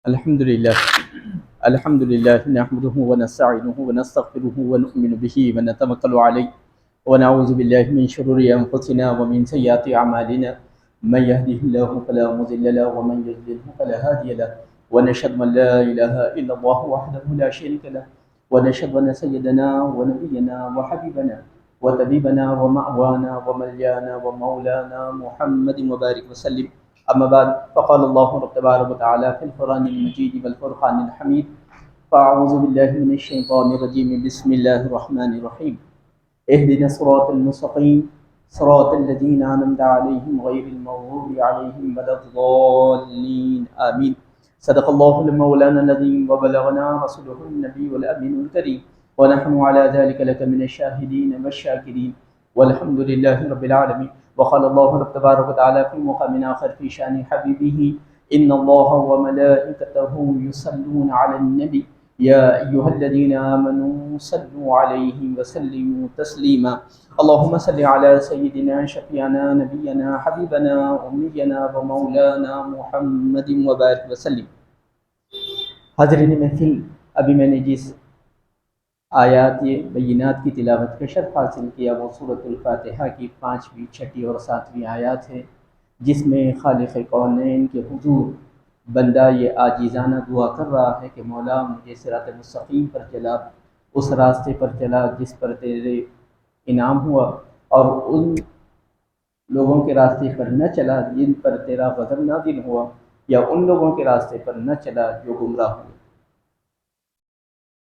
الحمد لله الحمد لله نحمده ونستعينه ونستغفره ونؤمن به ونتوكل عليه ونعوذ بالله من شرور أنفسنا ومن سيئات أعمالنا من يهده الله فلا مضل له ومن يضلل فلا هادي له ونشهد أن لا إله إلا الله وحده لا شريك له ونشهد أن سيدنا ونبينا وحبيبنا وطبيبنا ومأوانا وملجانا ومولانا محمد وبارك وسلم. أما بعد فقال الله تبارك وتعالى في القرآن المجيد والفرقان الحميد فأعوذ بالله من الشيطان الرجيم بسم الله الرحمن الرحيم اهدنا الصراط المستقيم صراط الذين أنعمت عليهم غير المغضوب عليهم ولا الضالين آمين. صدق الله المولانا العظيم وبلغنا رسوله النبي الأمين الكريم ونحن على ذلك لك من الشاهدين والشاكرين والحمد لله رب العالمين. وقال الله تبارك وتعالى في مقام آخر في شأن حبيبه إن الله وملائكته يصلون على النبي يا أيها الذين آمنوا صلوا عليه وسلموا تسليما. اللهم صل على سيدنا شفيعنا نبينا حبيبنا أمينا ومولانا محمد وبارك وسلم. حاضرین محفل، ابھی میں نے جس آیات بینات کی تلاوت کا شرف حاصل کیا وہ سورۃ الفاتحہ کی 5ویں، 6ٹھی اور 7ویں آیات ہے، جس میں خالق کونین کے حضور بندہ یہ عاجزانہ دعا کر رہا ہے کہ مولا مجھے صراط مستقیم پر چلا، اس راستے پر چلا جس پر تیرے انعام ہوا، اور ان لوگوں کے راستے پر نہ چلا جن پر تیرا غضب نازل ہوا، یا ان لوگوں کے راستے پر نہ چلا جو گمراہ ہوئے.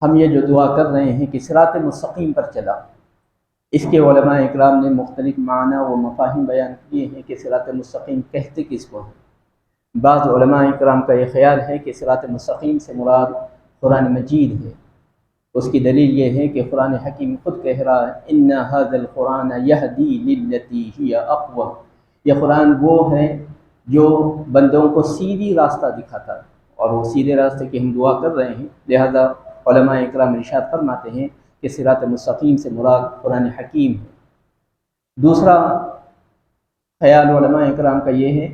ہم یہ جو دعا کر رہے ہیں کہ صراط مستقیم پر چلا، اس کے علماء اکرام نے مختلف معنی و مفاہیم بیان کیے ہیں کہ صراط مستقیم کہتے کس کو ہیں. بعض علماء اکرام کا یہ خیال ہے کہ صراط مستقیم سے مراد قرآن مجید ہے. اس کی دلیل یہ ہے کہ قرآن حکیم خود کہہ رہا ہے ان ھذا القرآن یہدی للتی ہی اقوم. یہ قرآن وہ ہے جو بندوں کو سیدھی راستہ دکھاتا ہے، اور وہ سیدھے راستے کی ہم دعا کر رہے ہیں. لہذا علماء اکرام ارشاد فرماتے ہیں کہ صراط مستقیم سے مراد قرآن حکیم ہے. دوسرا خیال علماء اکرام کا یہ ہے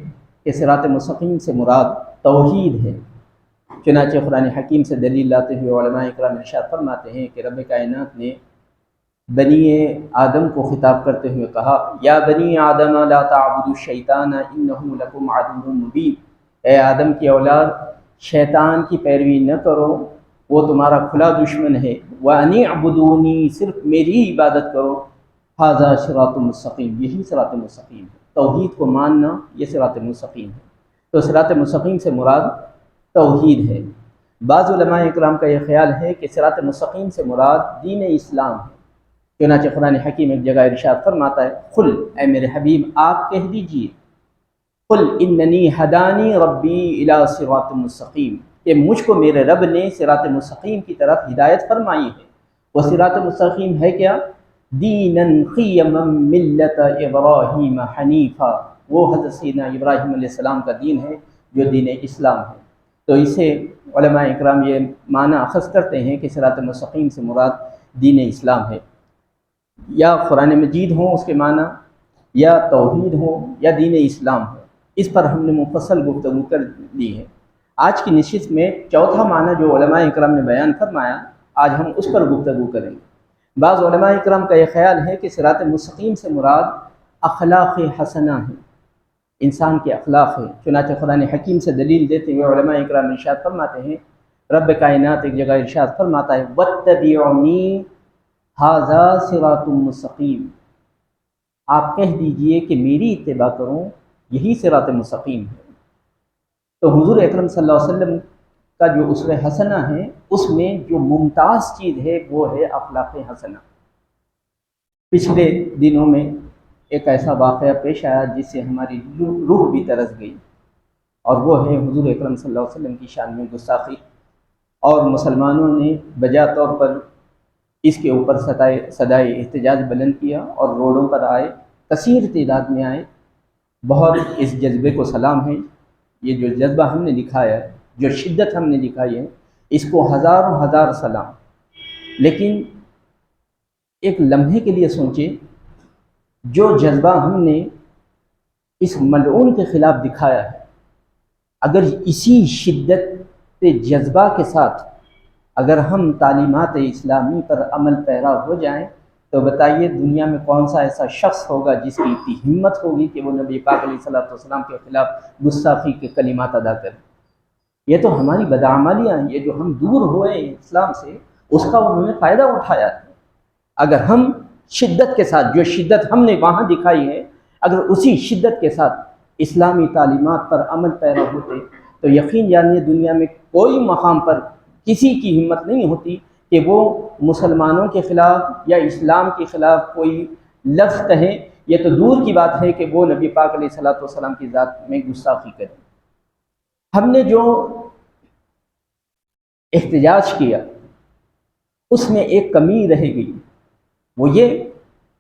کہ صراط مستقیم سے مراد توحید ہے. چنانچہ قرآن حکیم سے دلیل لاتے ہوئے علماء اکرام ارشاد فرماتے ہیں کہ رب کائنات نے بنی آدم کو خطاب کرتے ہوئے کہا یا بنی آدم لا تعبدوا الشیطان انہ لکم عدو مبین. اے آدم کی اولاد، شیطان کی پیروی نہ کرو، وہ تمہارا کھلا دشمن ہے. وَأَنِ اعْبُدُونِی، صرف میری عبادت کرو. ھذا صراط مستقیم، یہی صراط مستقیم ہے. توحید کو ماننا یہ صراط مستقیم ہے. تو صراط مستقیم سے مراد توحید ہے. بعض علماء اکرام کا یہ خیال ہے کہ صراط مستقیم سے مراد دین اسلام ہے. چنانچہ قرآن حکیم ایک جگہ ارشاد فرماتا ہے قل، اے میرے حبیب آپ کہہ دیجئے قل اننی ہدانی ربی الی صراط مستقیم، کہ مجھ کو میرے رب نے صراط مستقیم کی طرف ہدایت فرمائی ہے. وہ صراط مستقیم ہے کیا؟ دینا قیما ملت ابراہیم حنیفا، وہ حضرت سیدنا ابراہیم علیہ السلام کا دین ہے جو دین اسلام ہے. تو اسے علماء اکرام یہ معنی اخذ کرتے ہیں کہ صراط مستقیم سے مراد دین اسلام ہے. یا قرآن مجید ہوں اس کے معنی، یا توحید ہو، یا دین اسلام ہو. اس پر ہم نے مفصل گفتگو کر لی ہے. آج کی نشست میں چوتھا معنی جو علماء اکرام نے بیان فرمایا، آج ہم اس پر گفتگو کریں گے. بعض علماء اکرام کا یہ خیال ہے کہ صراط مستقیم سے مراد اخلاق حسنہ ہیں، انسان کے اخلاق ہیں. چنانچہ قرآن حکیم سے دلیل دیتے ہوئے علماء اکرام ارشاد فرماتے ہیں، رب کائنات ایک جگہ ارشاد فرماتا ہے واتبعونی ھذا صراط مستقیم، آپ کہہ دیجئے کہ میری اتباع کروں، یہی صراط مستقیم ہے. تو حضور اکرم صلی اللہ علیہ وسلم کا جو اسوہ حسنہ ہے، اس میں جو ممتاز چیز ہے وہ ہے اخلاق حسنہ. پچھلے دنوں میں ایک ایسا واقعہ پیش آیا جس سے ہماری روح بھی ترس گئی، اور وہ ہے حضور اکرم صلی اللہ علیہ وسلم کی شان میں گستاخی. اور مسلمانوں نے بجا طور پر اس کے اوپر صدائے احتجاج بلند کیا اور روڈوں پر آئے، کثیر تعداد میں آئے. بہت اس جذبے کو سلام ہے. یہ جو جذبہ ہم نے دکھایا ہے، جو شدت ہم نے دکھائی ہے، اس کو ہزاروں ہزار سلام. لیکن ایک لمحے کے لیے سوچیں، جو جذبہ ہم نے اس ملعون کے خلاف دکھایا ہے، اگر اسی شدت جذبہ کے ساتھ اگر ہم تعلیمات اسلامی پر عمل پیرا ہو جائیں تو بتائیے دنیا میں کون سا ایسا شخص ہوگا جس کی اتنی ہمت ہوگی کہ وہ نبی پاک علیہ الصلوۃ والسلام کے خلاف گستاخی کے کلمات ادا کرے۔ یہ تو ہماری بدعمالیاں ہیں، یہ جو ہم دور ہوئے ہیں اسلام سے، اس کا انہوں نے فائدہ اٹھایا ہے۔ اگر ہم شدت کے ساتھ، جو شدت ہم نے وہاں دکھائی ہے، اگر اسی شدت کے ساتھ اسلامی تعلیمات پر عمل پیرا ہوتے تو یقین جانیے دنیا میں کوئی مقام پر کسی کی ہمت نہیں ہوتی کہ وہ مسلمانوں کے خلاف یا اسلام کے خلاف کوئی لفظ کہے۔ یہ تو دور کی بات ہے کہ وہ نبی پاک علیہ الصلوۃ والسلام کی ذات میں گستاخی کرے۔ ہم نے جو احتجاج کیا اس میں ایک کمی رہ گئی، وہ یہ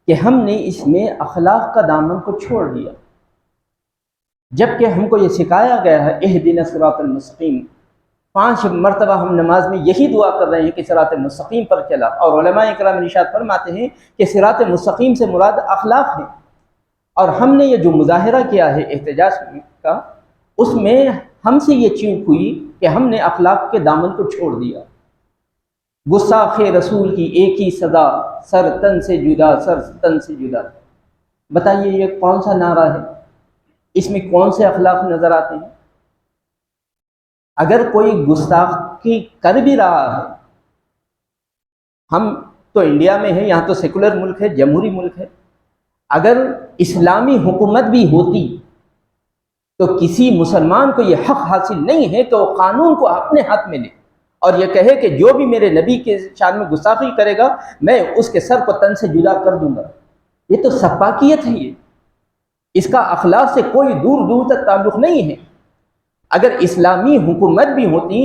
کہ ہم نے اس میں اخلاق کا دامن کو چھوڑ دیا، جبکہ ہم کو یہ سکھایا گیا ہے اہدنا الصراط المستقیم۔ 5 مرتبہ ہم نماز میں یہی دعا کر رہے ہیں کہ صراط مستقیم پر چلا، اور علماء کرام ارشاد فرماتے ہیں کہ صراط مستقیم سے مراد اخلاق ہے۔ اور ہم نے یہ جو مظاہرہ کیا ہے احتجاج کا، اس میں ہم سے یہ چیز ہوئی کہ ہم نے اخلاق کے دامن کو چھوڑ دیا۔ گستاخ رسول کی ایک ہی سزا، سر تن سے جدا، سر تن سے جدا۔ بتائیے یہ کون سا نعرہ ہے؟ اس میں کون سے اخلاق نظر آتے ہیں؟ اگر کوئی گستاخی کر بھی رہا ہے، ہم تو انڈیا میں ہیں، یہاں تو سیکولر ملک ہے، جمہوری ملک ہے، اگر اسلامی حکومت بھی ہوتی تو کسی مسلمان کو یہ حق حاصل نہیں ہے تو قانون کو اپنے ہاتھ میں لے اور یہ کہے کہ جو بھی میرے نبی کے شان میں گستاخی کرے گا میں اس کے سر کو تن سے جدا کر دوں گا۔ یہ تو سفاکیت ہے، یہ اس کا اخلاق سے کوئی دور دور تک تعلق نہیں ہے۔ اگر اسلامی حکومت بھی ہوتی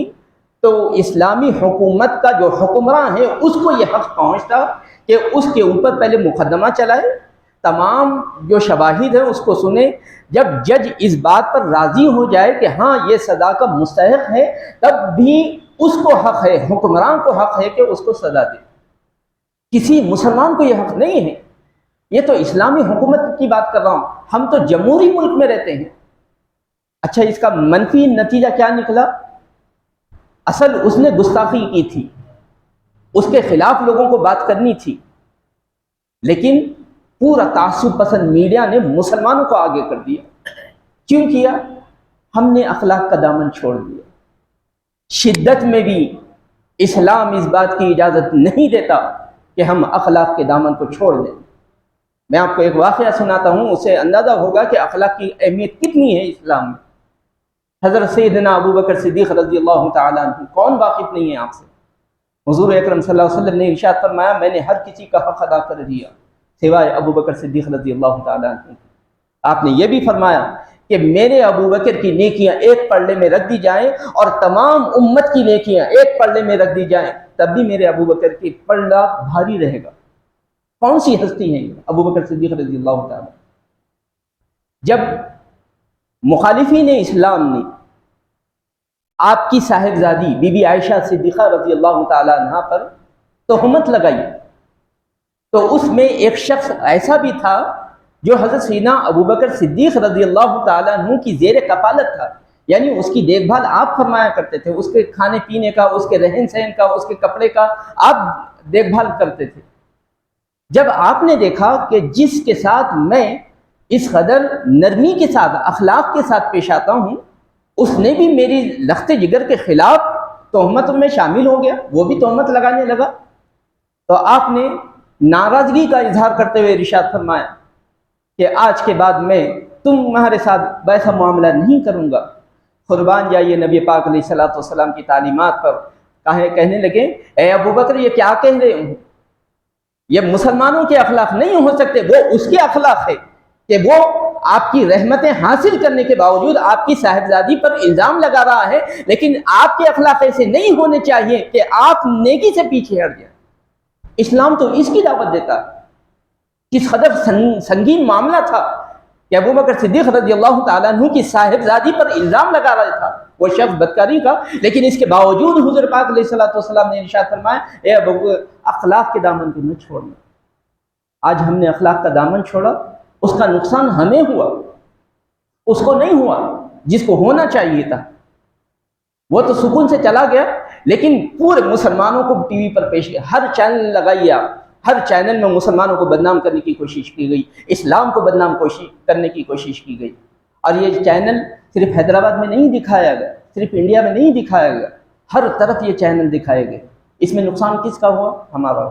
تو اسلامی حکومت کا جو حکمراں ہے اس کو یہ حق پہنچتا کہ اس کے اوپر پہلے مقدمہ چلائے، تمام جو شواہد ہیں اس کو سنے، جب جج اس بات پر راضی ہو جائے کہ ہاں یہ سزا کا مستحق ہے، تب بھی اس کو حق ہے، حکمران کو حق ہے کہ اس کو سزا دے۔ کسی مسلمان کو یہ حق نہیں ہے۔ یہ تو اسلامی حکومت کی بات کر رہا ہوں، ہم تو جمہوری ملک میں رہتے ہیں۔ اچھا اس کا منفی نتیجہ کیا نکلا؟ اصل اس نے گستاخی کی تھی، اس کے خلاف لوگوں کو بات کرنی تھی، لیکن پورا تعصب پسند میڈیا نے مسلمانوں کو آگے کر دیا۔ کیوں کیا؟ ہم نے اخلاق کا دامن چھوڑ دیا۔ شدت میں بھی اسلام اس بات کی اجازت نہیں دیتا کہ ہم اخلاق کے دامن کو چھوڑ دیں۔ میں آپ کو ایک واقعہ سناتا ہوں، اسے اندازہ ہوگا کہ اخلاق کی اہمیت کتنی ہے اسلام میں۔ حضرت سیدنا ابو بکر صدیق رضی اللہ تعالیٰ عنہ، کون واقف نہیں ہے آپ سے؟ حضور اکرم صلی اللہ علیہ وسلم نے ارشاد فرمایا میں نے ہر کسی کا حق ادا کر دیا سوائے ابو بکر صدیق رضی اللہ تعالیٰ عنہ۔ آپ نے یہ بھی فرمایا کہ میرے ابو بکر کی نیکیاں ایک پلڑے میں رکھ دی جائیں اور تمام امت کی نیکیاں ایک پلڑے میں رکھ دی جائیں، تب بھی میرے ابو بکر کی پلڑا بھاری رہے گا۔ کون سی ہستی ہیں ابو بکر صدیق رضی اللہ تعالیٰ؟ جب مخالفین اسلام نے آپ کی صاحبزادی بی بی عائشہ صدیقہ رضی اللہ تعالیٰ عنہا پر تہمت لگائی تو اس میں ایک شخص ایسا بھی تھا جو حضرت سیدنا ابو بکر صدیق رضی اللہ تعالیٰ عنہ کی زیر کفالت تھا، یعنی اس کی دیکھ بھال آپ فرمایا کرتے تھے، اس کے کھانے پینے کا، اس کے رہن سہن کا، اس کے کپڑے کا آپ دیکھ بھال کرتے تھے۔ جب آپ نے دیکھا کہ جس کے ساتھ میں اس قدر نرمی کے ساتھ، اخلاق کے ساتھ پیش آتا ہوں، اس نے بھی میری لخت جگر کے خلاف تہمت میں شامل ہو گیا، وہ بھی تہمت لگانے لگا، تو آپ نے ناراضگی کا اظہار کرتے ہوئے ارشاد فرمایا کہ آج کے بعد میں تمہارے ساتھ ویسا معاملہ نہیں کروں گا۔ قربان جائیے نبی پاک علیہ الصلوۃ والسلام کی تعلیمات پر کہنے لگے اے ابو بکر یہ کیا کہہ رہے ہو؟ یہ مسلمانوں کے اخلاق نہیں ہو سکتے، وہ اس کے اخلاق ہے کہ وہ آپ کی رحمتیں حاصل کرنے کے باوجود آپ کی صاحبزادی پر الزام لگا رہا ہے، لیکن آپ کے اخلاق ایسے نہیں ہونے چاہیے کہ آپ نیکی سے پیچھے ہٹ جائیں۔ اسلام تو اس کی دعوت دیتا ہے۔ کس قدر سنگین معاملہ تھا کہ ابو بکر صدیق رضی اللہ تعالیٰ عنہ کی صاحبزادی پر الزام لگا رہا تھا وہ شخص بدکاری کا، لیکن اس کے باوجود حضور پاک علیہ الصلوۃ والسلام نے ارشاد فرمایا اے ابو بکر اخلاق کے دامن کو نہ چھوڑنا۔ آج ہم نے اخلاق کا دامن چھوڑا، اس کا نقصان ہمیں ہوا، اس کو نہیں ہوا جس کو ہونا چاہیے تھا۔ وہ تو سکون سے چلا گیا، لیکن پورے مسلمانوں کو ٹی وی پر پیش کیا، ہر چینل لگائیے آپ، ہر چینل میں مسلمانوں کو بدنام کرنے کی کوشش کی گئی، اسلام کو بدنام کرنے کی کوشش کی گئی۔ اور یہ چینل صرف حیدرآباد میں نہیں دکھایا گیا، صرف انڈیا میں نہیں دکھایا گیا، ہر طرف یہ چینل دکھائے گئے۔ اس میں نقصان کس کا ہوا؟ ہمارا۔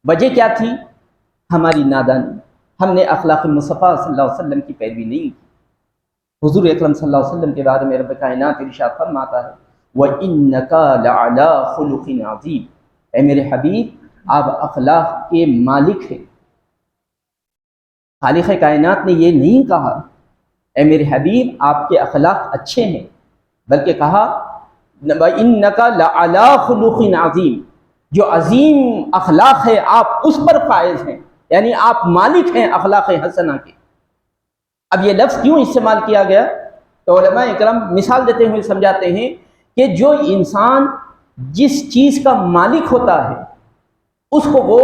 وجہ کیا تھی؟ ہماری نادانی، ہم نے اخلاق مصطفیٰ صلی اللہ علیہ وسلم کی پیروی نہیں کی۔ حضور اکرم صلی اللہ علیہ وسلم کے بارے میں رب کائنات ارشاد فرماتا ہے وَإِنَّكَ لَعَلَىٰ خُلُقٍ عَظِيمٍ، اے میرے حبیب آپ اخلاق کے مالک ہیں۔ خالق کائنات نے یہ نہیں کہا اے میرے حبیب آپ کے اخلاق اچھے ہیں، بلکہ کہا وَإِنَّكَ لَعَلَىٰ خُلُقٍ عَظِيمٍ، جو عظیم اخلاق ہے آپ اس پر فائز ہیں، یعنی آپ مالک ہیں اخلاق حسنہ کے۔ اب یہ لفظ کیوں استعمال کیا گیا؟ تو علماء اکرام مثال دیتے ہوئے سمجھاتے ہیں کہ جو انسان جس چیز کا مالک ہوتا ہے اس کو وہ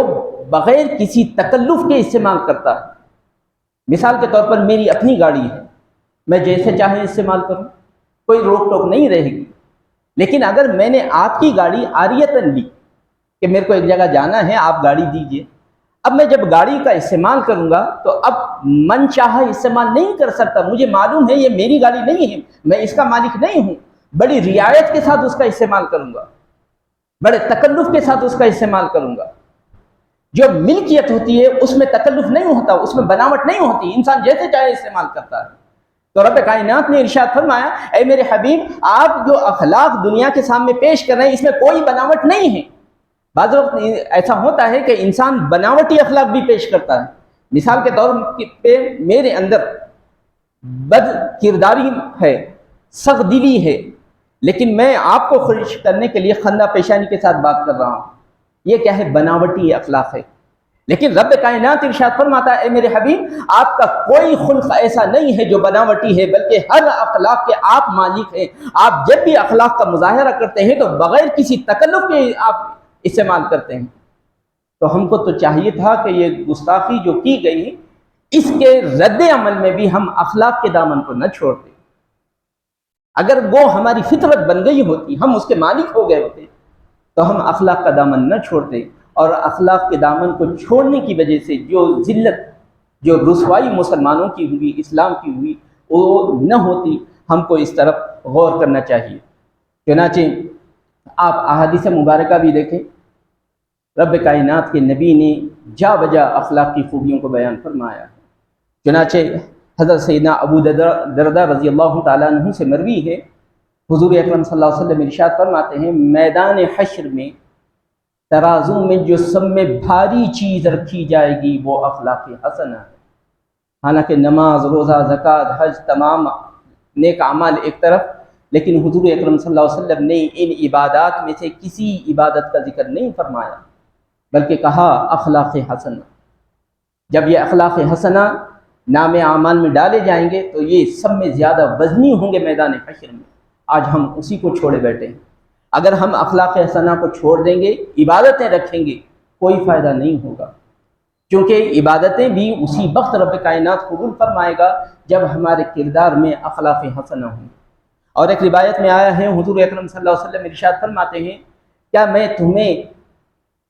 بغیر کسی تکلف کے استعمال کرتا ہے۔ مثال کے طور پر میری اپنی گاڑی ہے، میں جیسے چاہے استعمال کروں، کوئی روک ٹوک نہیں رہے گی۔ لیکن اگر میں نے آپ کی گاڑی عاریتاً لی کہ میرے کو ایک جگہ جانا ہے، آپ گاڑی دیجئے، اب میں جب گاڑی کا استعمال کروں گا تو اب من چاہا استعمال نہیں کر سکتا، مجھے معلوم ہے یہ میری گاڑی نہیں ہے، میں اس کا مالک نہیں ہوں، بڑی رعایت کے ساتھ اس کا استعمال کروں گا، بڑے تکلف کے ساتھ اس کا استعمال کروں گا۔ جو ملکیت ہوتی ہے اس میں تکلف نہیں ہوتا، اس میں بناوٹ نہیں ہوتی، انسان جیسے چاہے استعمال کرتا ہے۔ تو رب کائنات نے ارشاد فرمایا اے میرے حبیب آپ جو اخلاق دنیا کے سامنے پیش کر رہے ہیں اس میں کوئی بناوٹ نہیں ہے۔ بعض وقت ایسا ہوتا ہے کہ انسان بناوٹی اخلاق بھی پیش کرتا ہے۔ مثال کے طور پہ میرے اندر بد کرداری ہے، سخت دلی ہے، لیکن میں آپ کو خوش کرنے کے لیے خندہ پیشانی کے ساتھ بات کر رہا ہوں، یہ کیا ہے؟ بناوٹی اخلاق ہے۔ لیکن رب کائنات ارشاد فرماتا ہے اے میرے حبیب آپ کا کوئی خلق ایسا نہیں ہے جو بناوٹی ہے، بلکہ ہر اخلاق کے آپ مالک ہیں۔ آپ جب بھی اخلاق کا مظاہرہ کرتے ہیں تو بغیر کسی تکلف کے آپ استعمال کرتے ہیں۔ تو ہم کو تو چاہیے تھا کہ یہ گستاخی جو کی گئی اس کے رد عمل میں بھی ہم اخلاق کے دامن کو نہ چھوڑتے۔ اگر وہ ہماری فطرت بن گئی ہوتی، ہم اس کے مالک ہو گئے ہوتے تو ہم اخلاق کا دامن نہ چھوڑتے، اور اخلاق کے دامن کو چھوڑنے کی وجہ سے جو ذلت، جو رسوائی مسلمانوں کی ہوئی، اسلام کی ہوئی، وہ نہ ہوتی۔ ہم کو اس طرف غور کرنا چاہیے۔ چنانچہ آپ احادیث مبارکہ بھی دیکھیں، رب کائنات کے نبی نے جا بجا اخلاق کی خوبیوں کو بیان فرمایا ہے۔ چنانچہ حضرت سیدنا ابو دردہ رضی اللہ تعالیٰ عنہ سے مروی ہے، حضور اکرم صلی اللہ علیہ وسلم ارشاد فرماتے ہیں میدان حشر میں ترازو میں جو سب میں بھاری چیز رکھی جائے گی وہ اخلاق حسنہ ہے۔ حالانکہ نماز، روزہ، زکوٰۃ، حج تمام نیک اعمال ایک طرف، لیکن حضور اکرم صلی اللہ علیہ وسلم نے ان عبادات میں سے کسی عبادت کا ذکر نہیں فرمایا، بلکہ کہا اخلاق حسنہ۔ جب یہ اخلاق حسنہ نام اعمال میں ڈالے جائیں گے تو یہ سب میں زیادہ وزنی ہوں گے میدان حشر میں۔ آج ہم اسی کو چھوڑے بیٹھے ہیں۔ اگر ہم اخلاق حسنہ کو چھوڑ دیں گے، عبادتیں رکھیں گے، کوئی فائدہ نہیں ہوگا، کیونکہ عبادتیں بھی اسی وقت رب کائنات قبول فرمائے گا جب ہمارے کردار میں اخلاق حسنہ ہوں۔ اور ایک روایت میں آیا ہے حضور اکرم صلی اللہ علیہ وسلم ارشاد فرماتے ہیں کیا میں تمہیں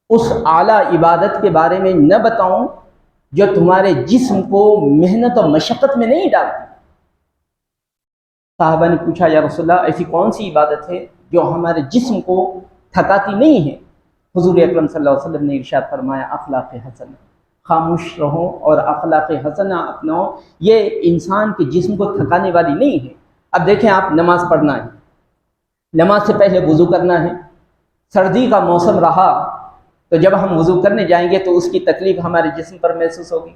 اس اعلیٰ عبادت کے بارے میں نہ بتاؤں جو تمہارے جسم کو محنت اور مشقت میں نہیں ڈالتی؟ صحابہ نے پوچھا یا رسول اللہ ایسی کون سی عبادت ہے جو ہمارے جسم کو تھکاتی نہیں ہے؟ حضور اکرم صلی اللہ علیہ وسلم نے ارشاد فرمایا اخلاق حسنہ، خاموش رہو اور اخلاق حسنہ اپناؤ، یہ انسان کے جسم کو تھکانے والی نہیں ہے۔ اب دیکھیں آپ نماز پڑھنا ہے، نماز سے پہلے وضو کرنا ہے، سردی کا موسم رہا تو جب ہم وضو کرنے جائیں گے تو اس کی تکلیف ہمارے جسم پر محسوس ہوگی۔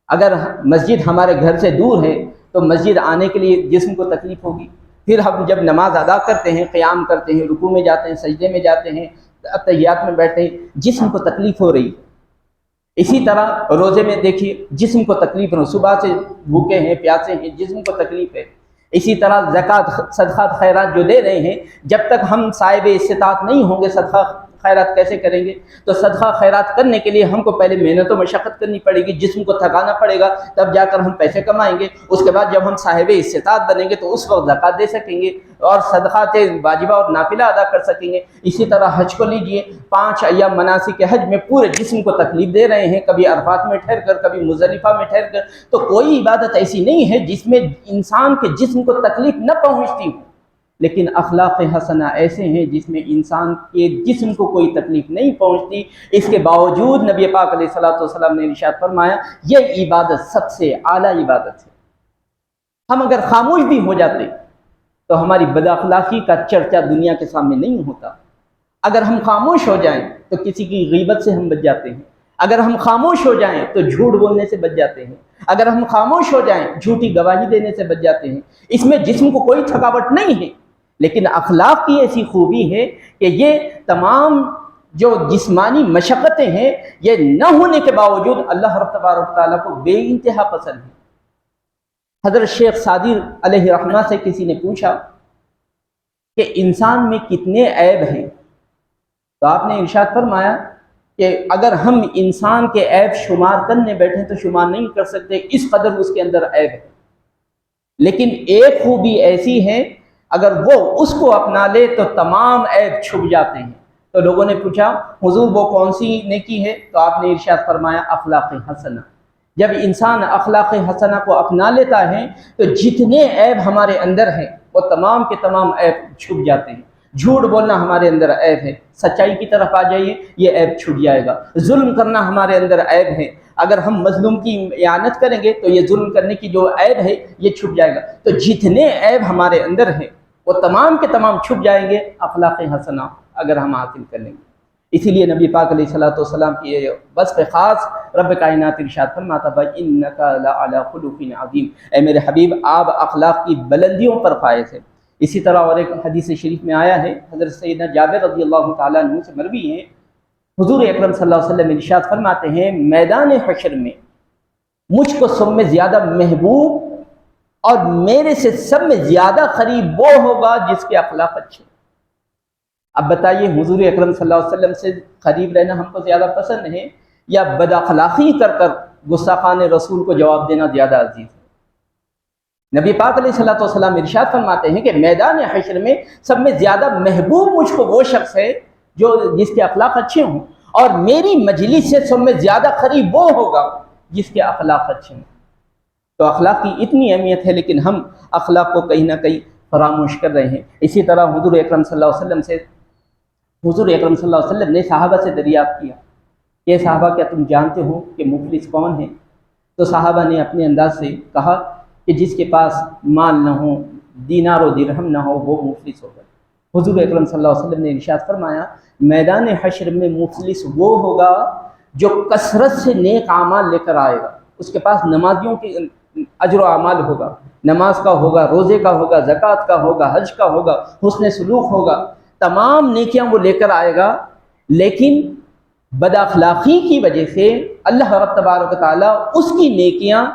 اگر مسجد ہمارے گھر سے دور ہے تو مسجد آنے کے لیے جسم کو تکلیف ہوگی۔ پھر ہم جب نماز ادا کرتے ہیں، قیام کرتے ہیں، رکوع میں جاتے ہیں، سجدے میں جاتے ہیں، تحیات میں بیٹھتے ہیں، جسم کو تکلیف ہو رہی ہے۔ اسی طرح روزے میں دیکھیے جسم کو تکلیف ہو، صبح سے بھوکے ہیں، پیاسے ہیں، جسم کو تکلیف ہے۔ اسی طرح زکوٰۃ، صدقات، خیرات جو دے رہے ہیں، جب تک ہم صاحب استطاعت نہیں ہوں گے صدقہ خیرات کیسے کریں گے؟ تو صدقہ خیرات کرنے کے لیے ہم کو پہلے محنت و مشقت کرنی پڑے گی، جسم کو تھکانا پڑے گا، تب جا کر ہم پیسے کمائیں گے۔ اس کے بعد جب ہم صاحب استطاعت بنیں گے تو اس وقت زکوٰۃ دے سکیں گے، اور صدقات واجبہ اور نافلہ ادا کر سکیں گے۔ اسی طرح حج کو لیجئے، 5 ایام مناسک حج میں پورے جسم کو تکلیف دے رہے ہیں، کبھی عرفات میں ٹھہر کر، کبھی مزدلفہ میں ٹھہر کر، تو کوئی عبادت ایسی نہیں ہے جس میں انسان کے جسم کو تکلیف نہ پہنچتی ہو، لیکن اخلاق حسنہ ایسے ہیں جس میں انسان کے جسم کو کوئی تکلیف نہیں پہنچتی۔ اس کے باوجود نبی پاک علیہ الصلوۃ والسلام نے ارشاد فرمایا یہ عبادت سب سے اعلیٰ عبادت ہے۔ ہم اگر خاموش بھی ہو جاتے تو ہماری بد اخلاقی کا چرچا دنیا کے سامنے نہیں ہوتا۔ اگر ہم خاموش ہو جائیں تو کسی کی غیبت سے ہم بچ جاتے ہیں، اگر ہم خاموش ہو جائیں تو جھوٹ بولنے سے بچ جاتے ہیں، اگر ہم خاموش ہو جائیں جھوٹی گواہی دینے سے بچ جاتے ہیں۔ اس میں جسم کو کوئی تھکاوٹ نہیں ہے، لیکن اخلاق کی ایسی خوبی ہے کہ یہ تمام جو جسمانی مشقتیں ہیں یہ نہ ہونے کے باوجود اللہ رب تبارک و تعالیٰ کو بے انتہا پسند ہے۔ حضرت شیخ سعدی علیہ رحمہ سے کسی نے پوچھا کہ انسان میں کتنے عیب ہیں، تو آپ نے ارشاد فرمایا کہ اگر ہم انسان کے عیب شمار کرنے بیٹھیں تو شمار نہیں کر سکتے، اس قدر اس کے اندر عیب ہے، لیکن ایک خوبی ایسی ہے اگر وہ اس کو اپنا لے تو تمام عیب چھپ جاتے ہیں۔ تو لوگوں نے پوچھا حضور وہ کون سی نیکی ہے؟ تو آپ نے ارشاد فرمایا اخلاق حسنہ۔ جب انسان اخلاق حسنہ کو اپنا لیتا ہے تو جتنے عیب ہمارے اندر ہیں وہ تمام کے تمام عیب چھپ جاتے ہیں۔ جھوٹ بولنا ہمارے اندر عیب ہے، سچائی کی طرف آ جائیے یہ عیب چھٹ جائے گا۔ ظلم کرنا ہمارے اندر عیب ہے، اگر ہم مظلوم کی اعانت کریں گے تو یہ ظلم کرنے کی جو عیب ہے یہ چھپ جائے گا۔ تو جتنے عیب ہمارے اندر ہیں وہ تمام کے تمام چھپ جائیں گے اخلاق حسنہ اگر ہم حاصل کر لیں گے۔ اسی لیے نبی پاک علیہ الصلوۃ والسلام کی وصف خاص رب کائنات ارشاد فرماتا فَإِنَّكَ لَعَلَىٰ خُلُقٍ عَظِيمٍ، اے میرے حبیب آپ اخلاق کی بلندیوں پر فائز ہیں۔ اسی طرح اور ایک حدیث شریف میں آیا ہے، حضرت سیدنا جابر رضی اللہ تعالیٰ عنہ سے مروی ہے، حضور اکرم صلی اللہ علیہ وسلم ارشاد فرماتے ہیں میدان حشر میں مجھ کو سب میں زیادہ محبوب اور میرے سے سب میں زیادہ قریب وہ ہوگا جس کے اخلاق اچھے۔ اب بتائیے حضور اکرم صلی اللہ علیہ وسلم سے قریب رہنا ہم کو زیادہ پسند ہے یا بد اخلاقی کر گستاخان رسول کو جواب دینا زیادہ عزیز ہے؟ نبی پاک علیہ الصلوۃ والسلام ارشاد فرماتے ہیں کہ میدان حشر میں سب میں زیادہ محبوب مجھ کو وہ شخص ہے جو جس کے اخلاق اچھے ہوں، اور میری مجلس سے سب میں زیادہ قریب وہ ہوگا جس کے اخلاق اچھے ہوں۔ تو اخلاق کی اتنی اہمیت ہے لیکن ہم اخلاق کو کہیں نہ کہیں فراموش کر رہے ہیں۔ اسی طرح حضور اکرم صلی اللہ علیہ وسلم سے حضور اکرم صلی اللہ علیہ وسلم نے صحابہ سے دریافت کیا کہ صحابہ کیا تم جانتے ہو کہ مفلس کون ہے؟ تو صحابہ نے اپنے انداز سے کہا کہ جس کے پاس مال نہ ہو، دینار و درہم نہ ہو، وہ مفلس ہوگا۔ حضور اکرم صلی اللہ علیہ وسلم نے ارشاد فرمایا میدان حشر میں مفلس وہ ہوگا جو کثرت سے نیک اعمال لے کر آئے گا، اس کے پاس نمازیوں کے اجر و اعمال ہوگا، نماز کا ہوگا، روزے کا ہوگا، زکوٰۃ کا ہوگا، حج کا ہوگا، حسن سلوک ہوگا، تمام نیکیاں وہ لے کر آئے گا، لیکن بد اخلاقی کی وجہ سے اللہ رب تبارک و تعالیٰ اس کی نیکیاں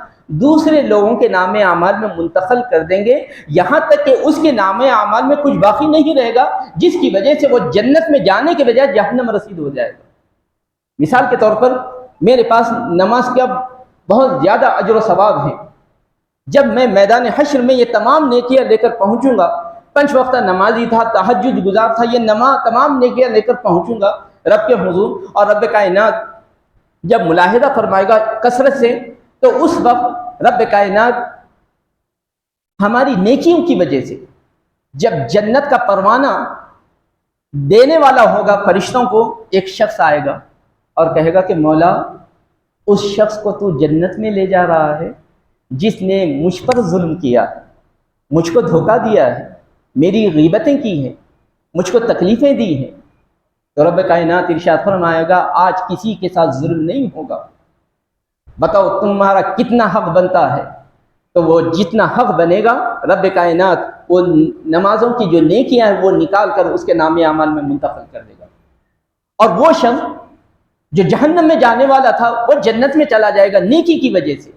دوسرے لوگوں کے نام اعمال میں منتقل کر دیں گے، یہاں تک کہ اس کے نام اعمال میں کچھ باقی نہیں رہے گا، جس کی وجہ سے وہ جنت میں جانے کے بجائے جہنم رسید ہو جائے گا۔ مثال کے طور پر میرے پاس نماز کا بہت زیادہ اجر و ثواب ہے، جب میں میدان حشر میں یہ تمام نیکیاں لے کر پہنچوں گا، 5 وقتہ نمازی تھا، تہجد گزار تھا، یہ تمام نیکیاں لے کر پہنچوں گا رب کے حضور، اور رب کائنات جب ملاحظہ فرمائے گا کثرت سے تو اس وقت رب کائنات ہماری نیکیوں کی وجہ سے جب جنت کا پروانہ دینے والا ہوگا فرشتوں کو، ایک شخص آئے گا اور کہے گا کہ مولا اس شخص کو تو جنت میں لے جا رہا ہے جس نے مجھ پر ظلم کیا ہے، مجھ کو دھوکہ دیا ہے، میری غیبتیں کی ہیں، مجھ کو تکلیفیں دی ہیں۔ تو رب کائنات ارشاد فرمائے گا آج کسی کے ساتھ ظلم نہیں ہوگا، بتاؤ تمہارا کتنا حق بنتا ہے؟ تو وہ جتنا حق بنے گا رب کائنات وہ نمازوں کی جو نیکیاں ہیں وہ نکال کر اس کے نام اعمال میں منتقل کر دے گا، اور وہ شخص جو جہنم میں جانے والا تھا وہ جنت میں چلا جائے گا نیکی کی وجہ سے،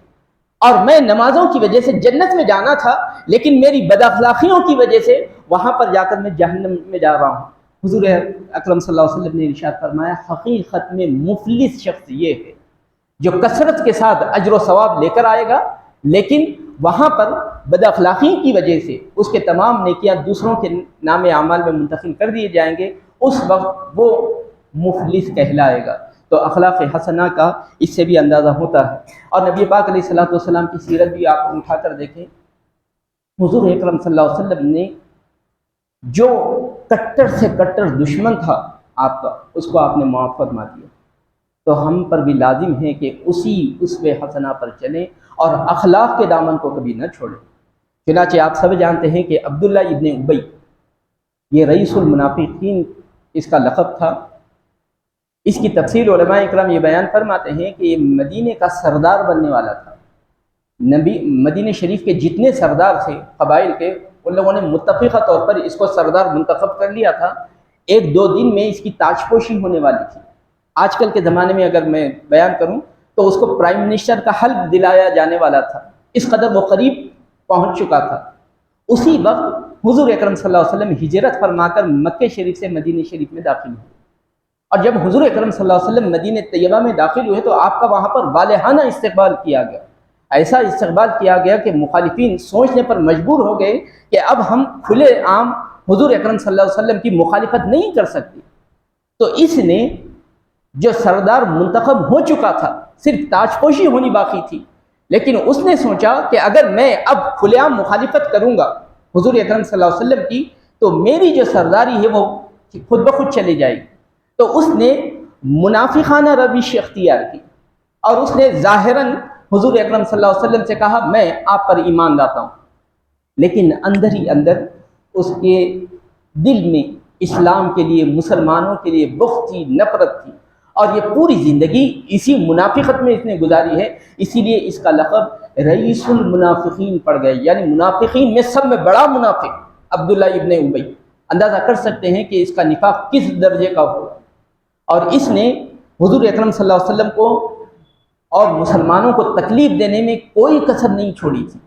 اور میں نمازوں کی وجہ سے جنت میں جانا تھا لیکن میری بد اخلاقیوں کی وجہ سے وہاں پر جا کر میں جہنم میں جا رہا ہوں۔ حضور اکرم صلی اللہ علیہ وسلم نے ارشاد فرمایا حقیقت میں مفلس شخص یہ ہے جو کثرت کے ساتھ اجر و ثواب لے کر آئے گا، لیکن وہاں پر بد اخلاقی کی وجہ سے اس کے تمام نیکیاں دوسروں کے نام اعمال میں منتقل کر دیے جائیں گے، اس وقت وہ مفلس کہلائے گا۔ تو اخلاق حسنہ کا اس سے بھی اندازہ ہوتا ہے۔ اور نبی پاک علیہ الصلوۃ والسلام کی سیرت بھی آپ اٹھا کر دیکھیں، حضور اکرم صلی اللہ علیہ وسلم نے جو کٹر سے کٹر دشمن تھا آپ کا، اس کو آپ نے معاف فرما دیا۔ تو ہم پر بھی لازم ہے کہ اسی اسوہ حسنہ پر چلیں اور اخلاق کے دامن کو کبھی نہ چھوڑیں۔ چنانچہ آپ سب جانتے ہیں کہ عبداللہ ابن ابی، یہ رئیس المنافقین اس کا لقب تھا۔ اس کی تفصیل علماء اکرام یہ بیان فرماتے ہیں کہ یہ مدینے کا سردار بننے والا تھا۔ مدینہ شریف کے جتنے سردار تھے قبائل کے، ان لوگوں نے متفقہ طور پر اس کو سردار منتخب کر لیا تھا۔ ایک دو دن میں اس کی تاج پوشی ہونے والی تھی۔ آج کل کے زمانے میں اگر میں بیان کروں تو اس کو پرائم منسٹر کا حلف دلایا جانے والا تھا، اس قدر وہ قریب پہنچ چکا تھا۔ اسی وقت حضور اکرم صلی اللہ علیہ وسلم ہجرت فرما کر مکہ شریف سے مدینہ شریف میں داخل ہوئے، اور جب حضور اکرم صلی اللہ علیہ وسلم مدینہ طیبہ میں داخل ہوئے تو آپ کا وہاں پر والہانہ استقبال کیا گیا۔ ایسا استقبال کیا گیا کہ مخالفین سوچنے پر مجبور ہو گئے کہ اب ہم کھلے عام حضور اکرم صلی اللہ علیہ وسلم کی مخالفت نہیں کر سکتے۔ تو اس نے جو سردار منتخب ہو چکا تھا، صرف تاج پوشی ہونی باقی تھی، لیکن اس نے سوچا کہ اگر میں اب کھلے عام مخالفت کروں گا حضور اکرم صلی اللہ علیہ وسلم کی تو میری جو سرداری ہے وہ خود بخود چلی جائے گی۔ تو اس نے منافقانہ روش اختیار کی اور اس نے ظاہراً حضور اکرم صلی اللہ علیہ وسلم سے کہا میں آپ پر ایمان لاتا ہوں، لیکن اندر ہی اندر اس کے دل میں اسلام کے لیے، مسلمانوں کے لیے بغض تھی، نفرت تھی، اور یہ پوری زندگی اسی منافقت میں اس نے گزاری ہے۔ اسی لیے اس کا لقب رئیس المنافقین پڑ گئے، یعنی منافقین میں سب میں بڑا منافق عبداللہ ابن ابی۔ اندازہ کر سکتے ہیں کہ اس کا نفاق کس درجے کا ہوا، اور اس نے حضور اکرم صلی اللہ علیہ وسلم کو اور مسلمانوں کو تکلیف دینے میں کوئی کسر نہیں چھوڑی تھی۔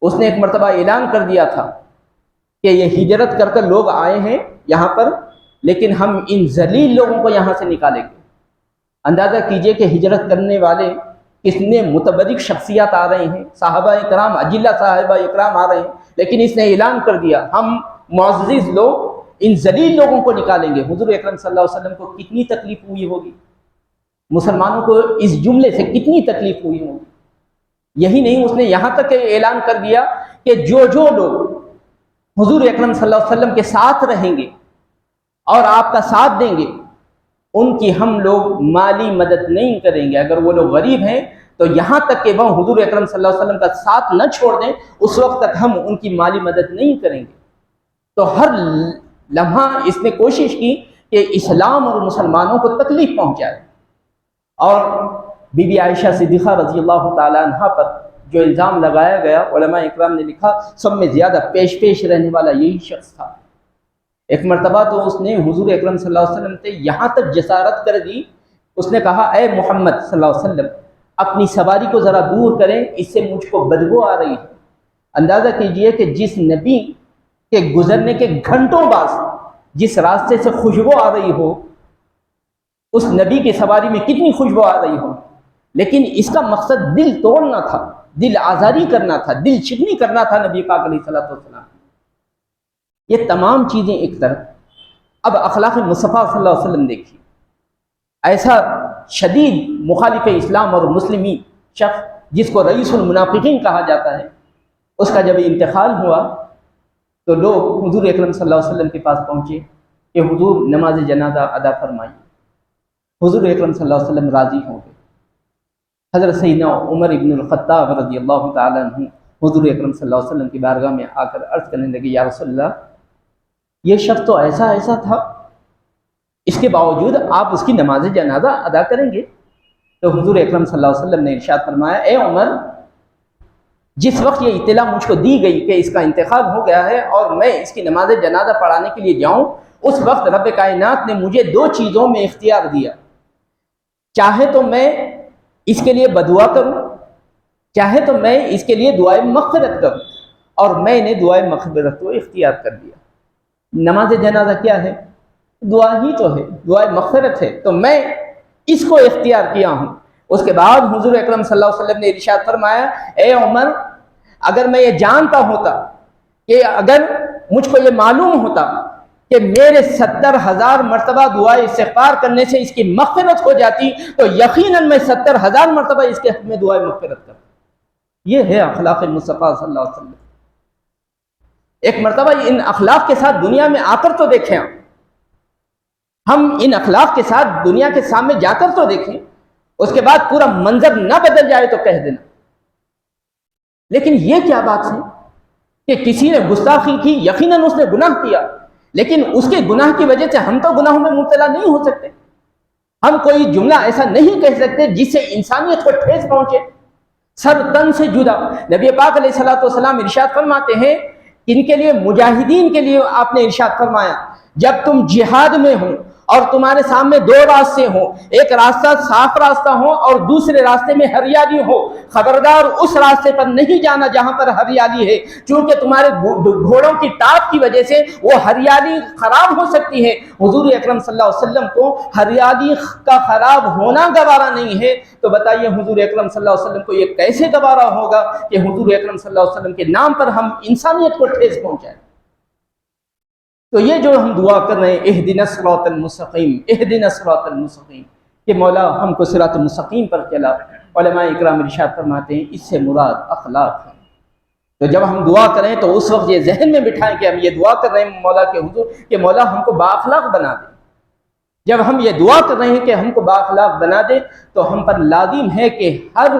اس نے ایک مرتبہ اعلان کر دیا تھا کہ یہ ہجرت کر کر لوگ آئے ہیں یہاں پر، لیکن ہم ان ذلیل لوگوں کو یہاں سے نکالیں گے۔ اندازہ کیجئے کہ ہجرت کرنے والے کتنے متبرک شخصیات آ رہے ہیں، صحابہ اکرام، اجلہ صحابہ اکرام آ رہے ہیں، لیکن اس نے اعلان کر دیا ہم معزز لوگ ان ذلیل لوگوں کو نکالیں گے۔ حضور اکرم صلی اللہ علیہ وسلم کو کتنی تکلیف ہوئی ہوگی، مسلمانوں کو اس جملے سے کتنی تکلیف ہوئی ہوگی۔ یہی نہیں، اس نے یہاں تک اعلان کر دیا کہ جو لوگ حضور اکرم صلی اللہ علیہ وسلم کے ساتھ رہیں گے اور آپ کا ساتھ دیں گے، ان کی ہم لوگ مالی مدد نہیں کریں گے۔ اگر وہ لوگ غریب ہیں تو یہاں تک کہ وہ حضور اکرم صلی اللہ علیہ وسلم کا ساتھ نہ چھوڑ دیں، اس وقت تک ہم ان کی مالی مدد نہیں کریں گے۔ تو ہر لمحہ اس نے کوشش کی کہ اسلام اور مسلمانوں کو تکلیف پہنچائے۔ اور بی بی عائشہ صدیقہ رضی اللہ تعالیٰ عنہ پر جو الزام لگایا گیا، علماء اکرام نے لکھا سب میں زیادہ پیش رہنے والا یہی شخص تھا۔ ایک مرتبہ تو اس نے حضور اکرم صلی اللہ علیہ وسلم سے یہاں تک جسارت کر دی، اس نے کہا اے محمد صلی اللہ علیہ وسلم اپنی سواری کو ذرا دور کریں، اس سے مجھ کو بدبو آ رہی ہے۔ اندازہ کیجئے کہ جس نبی کے گزرنے کے گھنٹوں بعد جس راستے سے خوشبو آ رہی ہو، اس نبی کی سواری میں کتنی خوشبو آ رہی ہو، لیکن اس کا مقصد دل توڑنا تھا، دل آزاری کرنا تھا، دل شکنی کرنا تھا نبی پاک علیہ الصلوۃ والسلام۔ یہ تمام چیزیں ایک طرف، اب اخلاق مصطفیٰ صلی اللہ علیہ وسلم دیکھیے، ایسا شدید مخالف اسلام اور مسلمین شخص جس کو رئیس المنافقین کہا جاتا ہے، اس کا جب انتقال ہوا تو لوگ حضور اکرم صلی اللہ علیہ وسلم کے پاس پہنچے کہ حضور نماز جنازہ ادا فرمائیے۔ حضور اکرم صلی اللہ علیہ وسلم راضی ہو گئے۔ حضرت سیدنا عمر ابن الخطاب رضی اللہ تعالیٰ عنہ حضور اکرم صلی اللہ علیہ وسلم کی بارگاہ میں آ کر عرض کرنے لگے یا رسول اللہ، یہ شخص تو ایسا تھا، اس کے باوجود آپ اس کی نماز جنازہ ادا کریں گے؟ تو حضور اکرم صلی اللہ علیہ وسلم نے ارشاد فرمایا اے عمر، جس وقت یہ اطلاع مجھ کو دی گئی کہ اس کا انتقال ہو گیا ہے اور میں اس کی نماز جنازہ پڑھانے کے لیے جاؤں، اس وقت رب کائنات نے مجھے دو چیزوں میں اختیار دیا، چاہے تو میں اس کے لیے بدعا کروں، چاہے تو میں اس کے لیے دعائے مغفرت کروں، اور میں نے دعائے مغفرت کو اختیار کر دیا۔ نماز جنازہ کیا ہے؟ دعا ہی تو ہے، دعائے مغفرت ہے، تو میں اس کو اختیار کیا ہوں۔ اس کے بعد حضور اکرم صلی اللہ علیہ وسلم نے ارشاد فرمایا اے عمر، اگر میں یہ جانتا ہوتا کہ اگر مجھ کو یہ معلوم ہوتا کہ میرے 70,000 مرتبہ دعائے استغفار کرنے سے اس کی مغفرت ہو جاتی تو یقیناً میں 70,000 مرتبہ اس کے حق میں دعائے مغفرت کرتا۔ یہ ہے اخلاق مصطفیٰ صلی اللہ علیہ وسلم۔ ایک مرتبہ ان اخلاق کے ساتھ دنیا میں آ کر تو دیکھیں، ہم ان اخلاق کے ساتھ دنیا کے سامنے جا کر تو دیکھیں، اس کے بعد پورا منظر نہ بدل جائے تو کہہ دینا۔ لیکن یہ کیا بات ہے کہ کسی نے گستاخی کی، یقیناً اس نے گناہ کیا، لیکن اس کے گناہ کی وجہ سے ہم تو گناہوں میں مبتلا نہیں ہو سکتے۔ ہم کوئی جملہ ایسا نہیں کہہ سکتے جس سے انسانیت کو ٹھیس پہنچے، سر تن سے جدا۔ نبی پاک علیہ الصلوۃ والسلام ارشاد فرماتے ہیں، ان کے لیے مجاہدین کے لیے آپ نے ارشاد فرمایا، جب تم جہاد میں ہو اور تمہارے سامنے دو راستے ہوں، ایک راستہ صاف راستہ ہو اور دوسرے راستے میں ہریالی ہو، خبردار اس راستے پر نہیں جانا جہاں پر ہریالی ہے، چونکہ تمہارے گھوڑوں کی ٹاپ کی وجہ سے وہ ہریالی خراب ہو سکتی ہے۔ حضور اکرم صلی اللہ علیہ وسلم کو ہریالی کا خراب ہونا گوارا نہیں ہے، تو بتائیے حضور اکرم صلی اللہ علیہ وسلم کو یہ کیسے گوارا ہوگا کہ حضور اکرم صلی اللہ علیہ وسلم کے نام پر ہم انسانیت کو ٹھیس پہنچائیں۔ تو یہ جو ہم دعا کر رہے ہیں، اہدنا الصراط المستقیم، اہدنا الصراط المستقیم، کہ مولا ہم کو صراط المستقیم پر چلا۔ علماء اکرام ارشاد فرماتے ہیں اس سے مراد اخلاق ہے۔ تو جب ہم دعا کریں تو اس وقت یہ ذہن میں بٹھائیں کہ ہم یہ دعا کر رہے ہیں مولا کے حضور کہ مولا ہم کو بااخلاق بنا دے۔ جب ہم یہ دعا کر رہے ہیں کہ ہم کو بااخلاق بنا دے تو ہم پر لازم ہے کہ ہر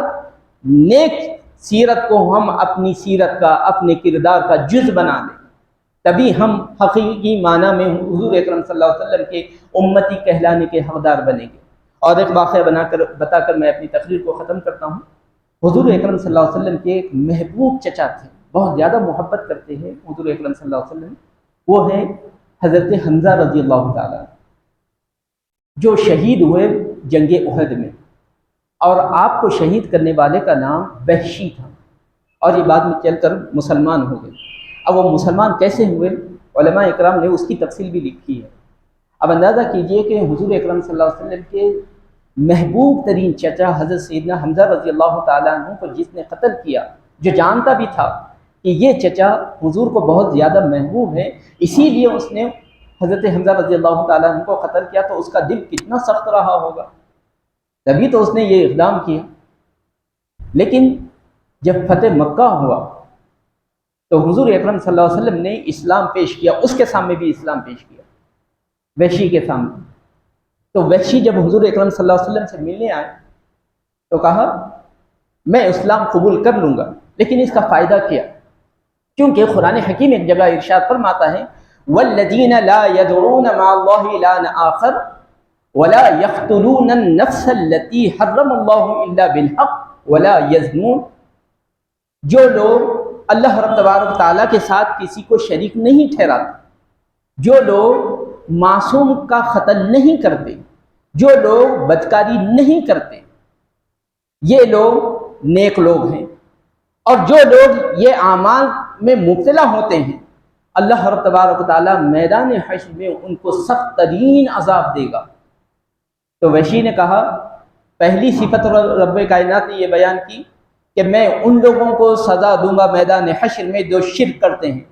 نیک سیرت کو ہم اپنی سیرت کا، اپنے کردار کا جز بنا دیں، تبھی ہم حقیقی معنی میں حضور اکرم صلی اللہ علیہ وسلم کے امتی کہلانے کے حقدار بنیں گے۔ اور ایک واقعہ بتا کر میں اپنی تقریر کو ختم کرتا ہوں۔ حضور اکرم صلی اللہ علیہ وسلم کے ایک محبوب چچا تھے، بہت زیادہ محبت کرتے ہیں حضور اکرم صلی اللہ علیہ وسلم، وہ ہیں حضرت حمزہ رضی اللہ تعالیٰ، جو شہید ہوئے جنگ احد میں، اور آپ کو شہید کرنے والے کا نام وحشی تھا، اور یہ بعد میں چل کر مسلمان ہو گئے۔ اب وہ مسلمان کیسے ہوئے، علماء اکرام نے اس کی تفصیل بھی لکھی ہے۔ اب اندازہ کیجئے کہ حضور اکرم صلی اللہ علیہ وسلم کے محبوب ترین چچا حضرت سیدنا حمزہ رضی اللہ تعالیٰ عنہ کو جس نے قتل کیا، جو جانتا بھی تھا کہ یہ چچا حضور کو بہت زیادہ محبوب ہے، اسی لیے اس نے حضرت حمزہ رضی اللہ تعالیٰ عنہ کو قتل کیا، تو اس کا دل کتنا سخت رہا ہوگا، تبھی تو اس نے یہ اقدام کیا۔ لیکن جب فتح مکہ ہوا تو حضور اکرم صلی اللہ علیہ وسلم نے اسلام پیش کیا، اس کے سامنے بھی اسلام پیش کیا، وحشی کے سامنے۔ تو وحشی جب حضور اکرم صلی اللہ علیہ وسلم سے ملنے آئے تو کہا میں اسلام قبول کر لوں گا، لیکن اس کا فائدہ کیا؟ کیونکہ قرآن حکیم ایک جگہ ارشاد فرماتا ہے والذین لا يدعون مع اللہ الہا آخر ولا يقتلون النفس التي حرم اللہ الا بالحق ولا يزنون، جو لوگ اللہ رب تبارک تعالیٰ کے ساتھ کسی کو شریک نہیں ٹھہراتے، جو لوگ معصوم کا قتل نہیں کرتے، جو لوگ بدکاری نہیں کرتے، یہ لوگ نیک لوگ ہیں۔ اور جو لوگ یہ اعمال میں مبتلا ہوتے ہیں، اللہ رب تبارک تعالیٰ میدان حشر میں ان کو سخت ترین عذاب دے گا۔ تو وحشی نے کہا، پہلی صفت رب کائنات نے یہ بیان کی کہ میں ان لوگوں کو سزا دوں گا میدان حشر میں جو شرک کرتے ہیں،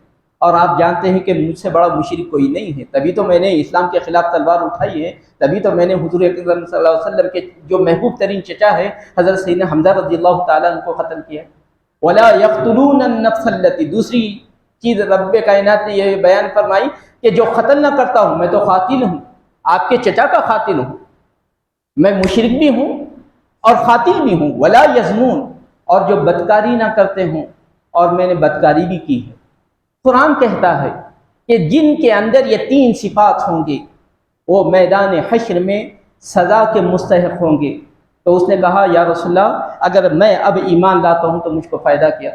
اور آپ جانتے ہیں کہ مجھ سے بڑا مشرک کوئی نہیں ہے، تبھی تو میں نے اسلام کے خلاف تلوار اٹھائی ہے، تبھی تو میں نے حضور اکرم صلی اللہ علیہ وسلم کے جو محبوب ترین چچا ہے حضرت سیدنا حمزہ رضی اللہ تعالیٰ عنہ کو قتل کیا۔ وَلَا يَقْتُلُونَ النَّفْسَ الَّتِي، دوسری چیز رب کائنات نے یہ بیان فرمائی کہ جو قتل نہ کرتا ہوں، میں تو قاتل ہوں، آپ کے چچا کا قاتل ہوں، میں مشرک بھی ہوں اور قاتل بھی ہوں۔ وَلَا يَزْنُونَ، اور جو بدکاری نہ کرتے ہوں، اور میں نے بدکاری بھی کی ہے۔ قرآن کہتا ہے کہ جن کے اندر یہ تین صفات ہوں گے وہ میدان حشر میں سزا کے مستحق ہوں گے۔ تو اس نے کہا یا رسول اللہ اگر میں اب ایمان لاتا ہوں تو مجھ کو فائدہ کیا؟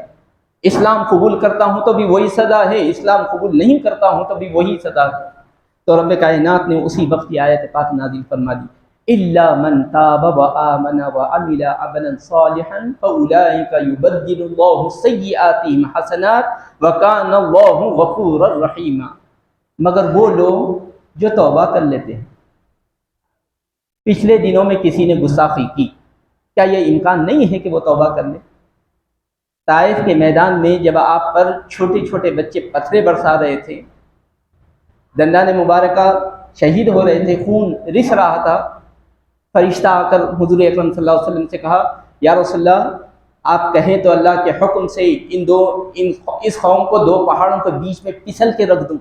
اسلام قبول کرتا ہوں تو بھی وہی سزا ہے، اسلام قبول نہیں کرتا ہوں تو بھی وہی سزا ہے۔ تو رب کائنات نے اسی وقت کی آیت پاک نازل فرما دی، الا من تاب وآمن وعمل عملا صالحا فاولئک یبدل اللہ سیئاتہم حسنات وکان اللہ غفورا رحیما، مگر وہ لوگ جو توبہ کر لیتے ہیں۔ پچھلے دنوں میں کسی نے گستاخی کی، کیا یہ امکان نہیں ہے کہ وہ توبہ کر لے؟ طائف کے میدان میں جب آپ پر چھوٹے چھوٹے بچے پتھرے برسا رہے تھے، دندان مبارکہ شہید ہو رہے تھے، خون رس رہا تھا، فرشتہ آ کر حضور اکرم صلی اللہ علیہ وسلم سے کہا یا رسول اللہ آپ کہیں تو اللہ کے حکم سے اس قوم کو دو پہاڑوں کے بیچ میں پسل کے رکھ دوں۔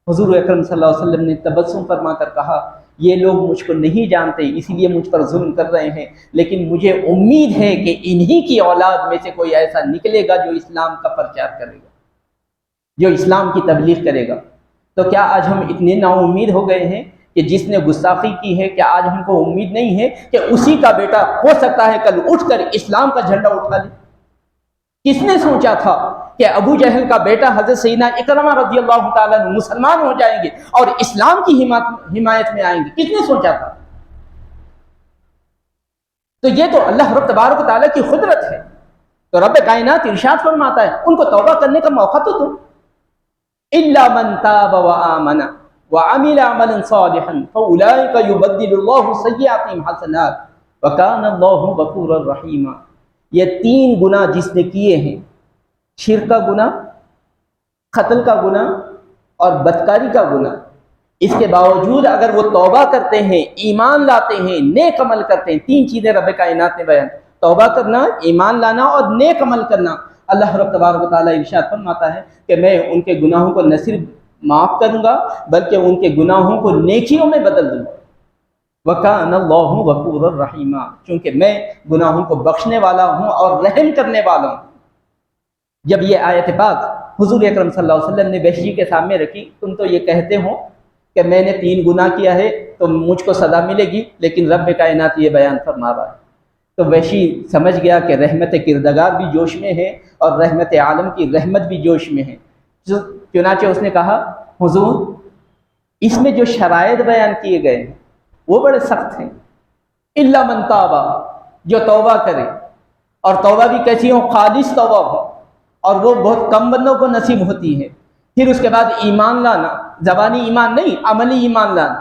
حضور اکرم صلی اللہ علیہ وسلم نے تبسم فرما کر کہا یہ لوگ مجھ کو نہیں جانتے اسی لیے مجھ پر ظلم کر رہے ہیں، لیکن مجھے امید ہے کہ انہی کی اولاد میں سے کوئی ایسا نکلے گا جو اسلام کا پرچار کرے گا، جو اسلام کی تبلیغ کرے گا۔ تو کیا آج ہم اتنے نا امید ہو گئے ہیں کہ جس نے گستاخی کی ہے کیا آج ہم کو امید نہیں ہے کہ اسی کا بیٹا ہو سکتا ہے کل اٹھ کر اسلام کا جھنڈا اٹھا لے؟ کس نے سوچا تھا کہ ابو جہل کا بیٹا حضرت سیدنا اکرمہ رضی اللہ تعالیٰ عنہ مسلمان ہو جائیں گے اور اسلام کی حمایت میں آئیں گے؟ کس نے سوچا تھا؟ تو یہ تو اللہ رب تبارک و تعالیٰ کی قدرت ہے۔ تو رب کائنات ارشاد فرماتا ہے ان کو توبہ کرنے کا موقع تو دو۔ الا من تاب وآمن وعمل عملا صالحا فاولئک یبدل اللہ سیئاتہم حسنات وکان اللہ غفورا رحیما۔ یہ تین گناہ جس نے کیے ہیں، شرک کا گناہ، قتل کا گناہ اور بدکاری کا گناہ، اس کے باوجود اگر وہ توبہ کرتے ہیں، ایمان لاتے ہیں، نیک عمل کرتے ہیں، تین چیزیں رب کائنات نے بیان، توبہ کرنا، ایمان لانا اور نیک عمل کرنا، اللہ رب تبارک و تعالیٰ ارشاد فرماتا ہے کہ میں ان کے گناہوں کو نہ صرف معاف کروں گا بلکہ ان کے گناہوں کو نیکیوں میں بدل دوں گا۔ وَكَانَ اللَّهُ غَفُورًا رَحِيمًا، چونکہ میں گناہوں کو بخشنے والا ہوں اور رحم کرنے والا ہوں۔ جب یہ آیت پاک حضور اکرم صلی اللہ علیہ وسلم نے وحشی کے سامنے رکھی، تم تو یہ کہتے ہو کہ میں نے تین گناہ کیا ہے تو مجھ کو سزا ملے گی، لیکن رب کائنات یہ بیان فرما رہا ہے۔ تو وحشی سمجھ گیا کہ رحمت کردگار بھی جوش میں ہے اور رحمت عالم کی رحمت بھی جوش میں ہے، چنانچہ اس نے کہا حضور اس میں جو شرائط بیان کیے گئے ہیں وہ بڑے سخت ہیں۔ الا من تاب، جو توبہ کرے، اور توبہ بھی کیسی ہو؟ خالص توبہ ہو، اور وہ بہت کم بندوں کو نصیب ہوتی ہے۔ پھر اس کے بعد ایمان لانا، زبانی ایمان نہیں، عملی ایمان لانا،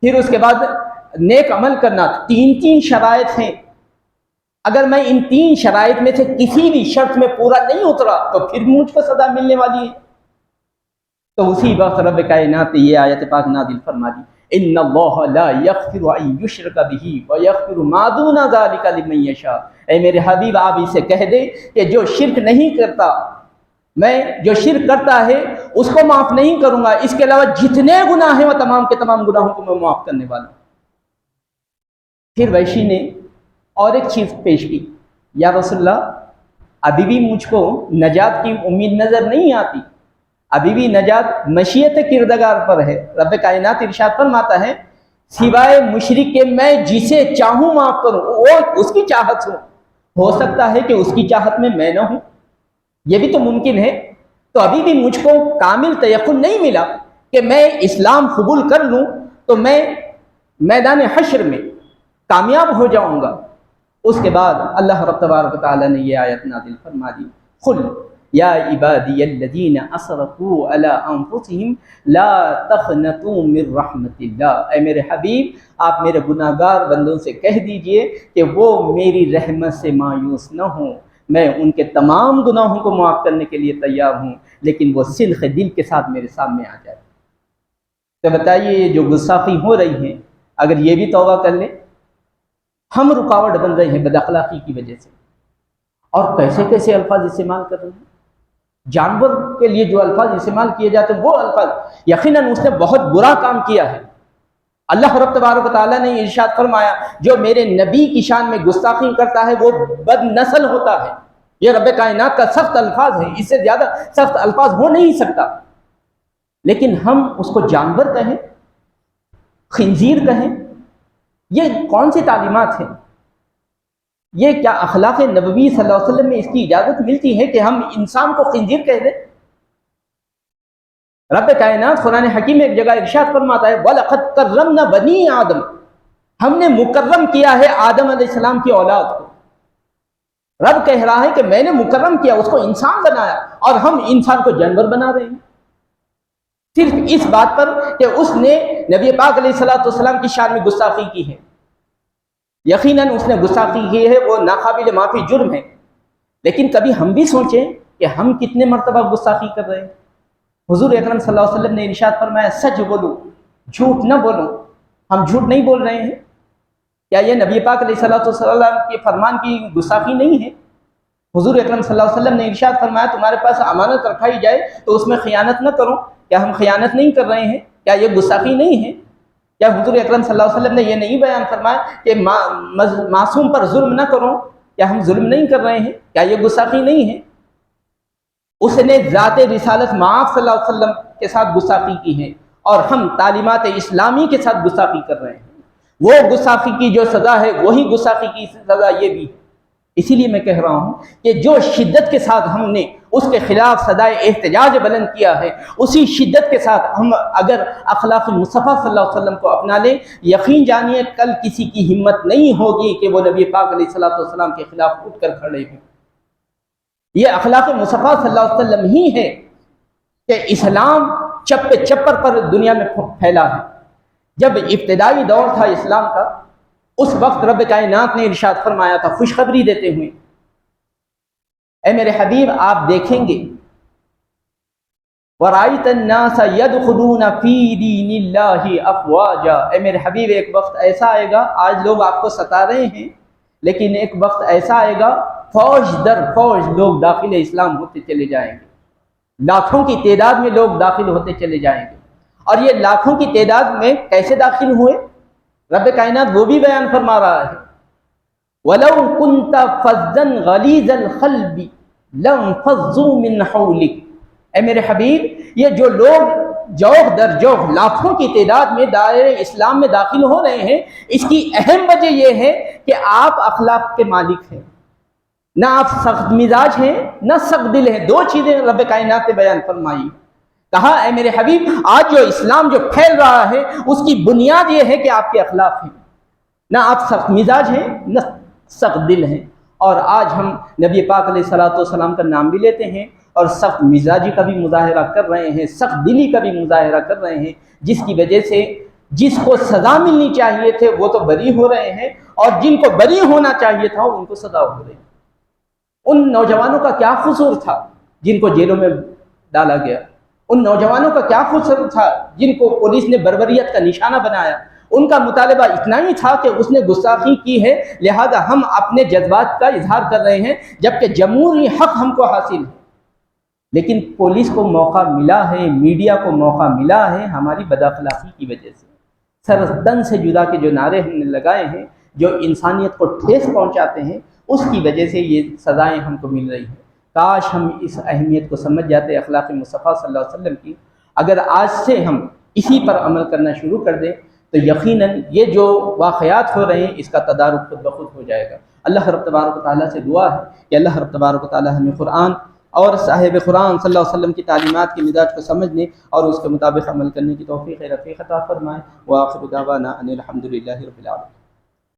پھر اس کے بعد نیک عمل کرنا، تین شرائط ہیں۔ اگر میں ان تین شرائط میں سے کسی بھی شرط میں پورا نہیں اترا تو پھر مجھ کو سزا ملنے والی ہے۔ تو اسی وقت رب کائنات نے یہ آیت پاک نازل فرما دی، ان اللہ لا یغفر ان یشرک بہ ویغفر ما دون ذلک لمن یشاء۔ اے میرے حبیب آپ اسے کہہ دے کہ جو شرک نہیں کرتا، میں جو شرک کرتا ہے اس کو معاف نہیں کروں گا، اس کے علاوہ جتنے گناہ ہیں وہ تمام کے تمام گناہوں کو میں معاف کرنے والا ہوں۔ پھر وحشی نے اور ایک چیز پیش کی، یا رسول اللہ ابھی بھی مجھ کو نجات کی امید نظر نہیں آتی، ابھی بھی نجات مشیت کردگار پر ہے۔ رب کائنات ارشاد فرماتا ہے سوائے مشرک کے میں جسے چاہوں معاف کروں، وہ اس کی چاہت ہو سکتا ہے کہ اس کی چاہت میں نہ ہوں، یہ بھی تو ممکن ہے۔ تو ابھی بھی مجھ کو کامل تیقن نہیں ملا کہ میں اسلام قبول کر لوں تو میں میدان حشر میں کامیاب ہو جاؤں گا۔ اس کے بعد اللہ رب تبارک و تعالیٰ نے یہ آیت نازل فرما دی، قل یا عبادی الذین اسرفوا علی انفسہم لا تقنطوا من رحمت اللہ۔ اے میرے حبیب آپ میرے گناہ گار بندوں سے کہہ دیجئے کہ وہ میری رحمت سے مایوس نہ ہوں، میں ان کے تمام گناہوں کو معاف کرنے کے لیے تیار ہوں، لیکن وہ سلخ دل کے ساتھ میرے سامنے آ جائے۔ تو بتائیے جو گستاخی ہو رہی ہے اگر یہ بھی توبہ کر لیں، ہم رکاوٹ بن رہے ہیں بد اخلاقی کی وجہ سے، اور کیسے کیسے الفاظ استعمال کر رہے ہیں۔ جانور کے لیے جو الفاظ استعمال کیے جاتے ہیں وہ الفاظ، یقیناً اس نے بہت برا کام کیا ہے۔ اللہ رب تبارک و تعالیٰ نے ارشاد فرمایا جو میرے نبی کی شان میں گستاخی کرتا ہے وہ بد نسل ہوتا ہے۔ یہ رب کائنات کا سخت الفاظ ہے، اس سے زیادہ سخت الفاظ ہو نہیں سکتا، لیکن ہم اس کو جانور کہیں، خنزیر کہیں، یہ کون سی تعلیمات ہیں؟ یہ کیا اخلاق نبوی صلی اللہ علیہ وسلم میں اس کی اجازت ملتی ہے کہ ہم انسان کو خنزیر کہہ دیں؟ رب کائنات قرآن حکیم میں ایک جگہ ارشاد فرماتا ہے وَلَقَدْ كَرَّمْنَا بَنِي آدم، ہم نے مکرم کیا ہے آدم علیہ السلام کی اولاد کو۔ رب کہہ رہا ہے کہ میں نے مکرم کیا، اس کو انسان بنایا، اور ہم انسان کو جانور بنا رہے ہیں صرف اس بات پر کہ اس نے نبی پاک علیہ السلام کی شان میں گستاخی کی ہے۔ یقیناً اس نے گستاخی کی ہے، وہ ناقابل معافی جرم ہے، لیکن کبھی ہم بھی سوچیں کہ ہم کتنے مرتبہ گستاخی کر رہے ہیں۔ حضور اکرم صلی اللہ علیہ وسلم نے ارشاد فرمایا سچ بولو جھوٹ نہ بولو، ہم جھوٹ نہیں بول رہے ہیں، کیا یہ نبی پاک علیہ الصلوۃ والسلام کے فرمان کی گستاخی نہیں ہے؟ حضور اکرم صلی اللہ علیہ وسلم نے ارشاد فرمایا تمہارے پاس امانت رکھائی جائے تو اس میں خیانت نہ کرو، کیا ہم خیانت نہیں کر رہے ہیں؟ کیا یہ گستاخی نہیں ہے؟ کیا حضور اکرم صلی اللہ علیہ وسلم نے یہ نہیں بیان فرمایا کہ معصوم پر ظلم نہ کرو؟ کیا ہم ظلم نہیں کر رہے ہیں؟ کیا یہ گستاخی نہیں ہے؟ اس نے ذات رسالت مآب صلی اللہ علیہ وسلم کے ساتھ گستاخی کی ہے اور ہم تعلیمات اسلامی کے ساتھ گستاخی کر رہے ہیں۔ وہ گستاخی کی جو سزا ہے وہی گستاخی کی سزا یہ بھی ہے۔ اسی لیے میں کہہ رہا ہوں کہ جو شدت کے ساتھ ہم نے اس کے خلاف صدائے احتجاج بلند کیا ہے، اسی شدت کے ساتھ ہم اگر اخلاق مصطفیٰ صلی اللہ علیہ وسلم کو اپنا لیں، یقین جانیے کل کسی کی ہمت نہیں ہوگی کہ وہ نبی پاک علیہ الصلوۃ والسلام کے خلاف اٹھ کر کھڑے ہوں۔ یہ اخلاق مصطفیٰ صلی اللہ علیہ وسلم ہی ہے کہ اسلام چپے چپر پر دنیا میں پھیلا ہے۔ جب ابتدائی دور تھا اسلام کا، اس وقت رب کائنات نے ارشاد فرمایا تھا خوشخبری دیتے ہوئے، اے میرے حبیب آپ دیکھیں گے وَرَأَيْتَ النَّاسَ يَدْخُلُونَ فِي دِينِ اللَّهِ أَفْوَاجًا، اے میرے حبیب ایک وقت ایسا آئے گا، آج لوگ آپ کو ستا رہے ہیں لیکن ایک وقت ایسا آئے گا فوج در فوج لوگ داخل اسلام ہوتے چلے جائیں گے، لاکھوں کی تعداد میں لوگ داخل ہوتے چلے جائیں گے۔ اور یہ لاکھوں کی تعداد میں کیسے داخل ہوئے؟ رب کائنات وہ بھی بیان فرما رہا ہے وَلَوْ كُنْتَ فَظًّا غَلِيظَ الْقَلْبِ لَانفَضُّوا مِنْ حَوْلِكَ، اے میرے حبیب یہ جو لوگ جوق در جوق لاکھوں کی تعداد میں دائرے اسلام میں داخل ہو رہے ہیں، اس کی اہم وجہ یہ ہے کہ آپ اخلاق کے مالک ہیں، نہ آپ سخت مزاج ہیں نہ سخت دل ہیں۔ دو چیزیں رب کائنات نے بیان فرمائی، کہا اے میرے حبیب آج جو اسلام جو پھیل رہا ہے اس کی بنیاد یہ ہے کہ آپ کے اخلاق ہیں، نہ آپ سخت مزاج ہیں نہ سخت دل ہیں۔ اور آج ہم نبی پاک علیہ الصلوۃ والسلام کا نام بھی لیتے ہیں اور سخت مزاجی کا بھی مظاہرہ کر رہے ہیں، سخت دلی کا بھی مظاہرہ کر رہے ہیں، جس کی وجہ سے جس کو سزا ملنی چاہیے تھے وہ تو بری ہو رہے ہیں اور جن کو بری ہونا چاہیے تھا ان کو سزا ہو رہی ہے۔ ان نوجوانوں کا کیا قصور تھا جن کو جیلوں میں ڈالا گیا؟ ان نوجوانوں کا کیا قصور تھا جن کو پولیس نے بربریت کا نشانہ بنایا؟ ان کا مطالبہ اتنا ہی تھا کہ اس نے گستاخی کی ہے لہذا ہم اپنے جذبات کا اظہار کر رہے ہیں جبکہ جمہوری حق ہم کو حاصل ہے۔ لیکن پولیس کو موقع ملا ہے، میڈیا کو موقع ملا ہے ہماری بداخلاقی کی وجہ سے، سرتن سے جدا کے جو نعرے ہم نے لگائے ہیں جو انسانیت کو ٹھیس پہنچاتے ہیں، اس کی وجہ سے یہ سزائیں ہم کو مل رہی ہیں۔ کاش ہم اس اہمیت کو سمجھ جاتے اخلاق مصطفیٰ صلی اللہ علیہ وسلم کی۔ اگر آج سے ہم اسی پر عمل کرنا شروع کر دیں تو یقیناً یہ جو واقعات ہو رہے ہیں اس کا تدارک خود بخود ہو جائے گا۔ اللہ رب تبارک و تعالیٰ سے دعا ہے کہ اللہ رب تبارک و تعالیٰ ہمیں قرآن اور صاحب قرآن صلی اللہ علیہ وسلم کی تعلیمات کے مزاج کو سمجھنے اور اس کے مطابق عمل کرنے کی توفیق رفیق عطا فرمائے۔ وآخر دعوانا ان الحمد للہ رب العالمین۔